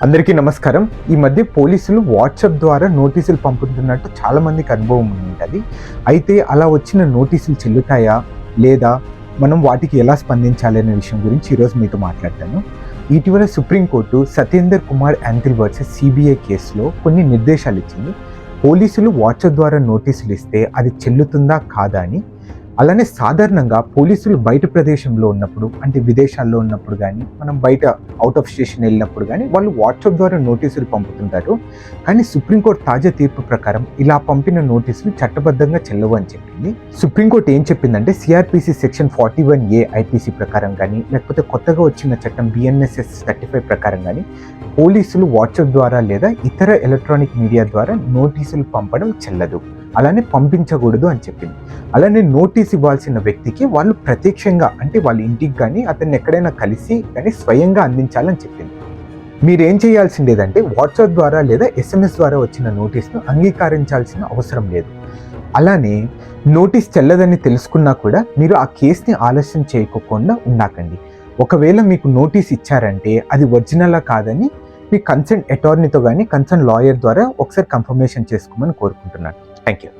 అందరికీ నమస్కారం. ఈ మధ్య పోలీసులు వాట్సాప్ ద్వారా నోటీసులు పంపుతున్నట్టు చాలామందికి అనుభవం ఉంటుంది. అయితే అలా వచ్చిన నోటీసులు చెల్లుతాయా లేదా మనం వాటికి ఎలా స్పందించాలి అనే విషయం గురించి ఈరోజు మీతో మాట్లాడతాను. ఇటీవల supreme court Satyender Kumar ankle versus CBI కేసులో కొన్ని నిర్దేశాలు ఇచ్చింది. పోలీసులు వాట్సాప్ ద్వారా నోటీసులు ఇస్తే అది చెల్లుతుందా కాదా అని. అలానే సాధారణంగా పోలీసులు బయట ప్రదేశంలో ఉన్నప్పుడు, అంటే విదేశాల్లో ఉన్నప్పుడు కానీ, మనం బయట అవుట్ ఆఫ్ స్టేషన్ వెళ్ళినప్పుడు కానీ వాళ్ళు వాట్సాప్ ద్వారా నోటీసులు పంపుతుంటారు. కానీ సుప్రీంకోర్టు తాజా తీర్పు ప్రకారం ఇలా పంపిన నోటీసులు చట్టబద్ధంగా చెల్లవు అని చెప్పింది. సుప్రీంకోర్టు ఏం చెప్పిందంటే సిఆర్పిసి సెక్షన్ 41A ఐపీసీ ప్రకారం కానీ, లేకపోతే కొత్తగా వచ్చిన చట్టం BNSS 35 ప్రకారం కానీ పోలీసులు వాట్సాప్ ద్వారా లేదా ఇతర ఎలక్ట్రానిక్ మీడియా ద్వారా నోటీసులు పంపడం చెల్లదు, అలానే పంపించకూడదు అని చెప్పింది. అలానే నోటీస్ ఇవ్వాల్సిన వ్యక్తికి వాళ్ళు ప్రత్యక్షంగా, అంటే వాళ్ళ ఇంటికి కానీ అతన్ని ఎక్కడైనా కలిసి కానీ స్వయంగా అందించాలని చెప్పింది. మీరేం చేయాల్సిందేదంటే వాట్సాప్ ద్వారా లేదా SMS ద్వారా వచ్చిన నోటీస్ను అంగీకరించాల్సిన అవసరం లేదు. అలానే నోటీస్ చెల్లదని తెలుసుకున్నా కూడా మీరు ఆ కేసుని ఆలస్యం చేయకుండా ఉండకండి. ఒకవేళ మీకు నోటీస్ ఇచ్చారంటే అది ఒరిజినలా కాదని మీ కన్సర్న్ అటార్నీతో కానీ కన్సర్న్ లాయర్ ద్వారా ఒకసారి కన్ఫర్మేషన్ చేసుకోమని కోరుకుంటున్నాను. Thank you.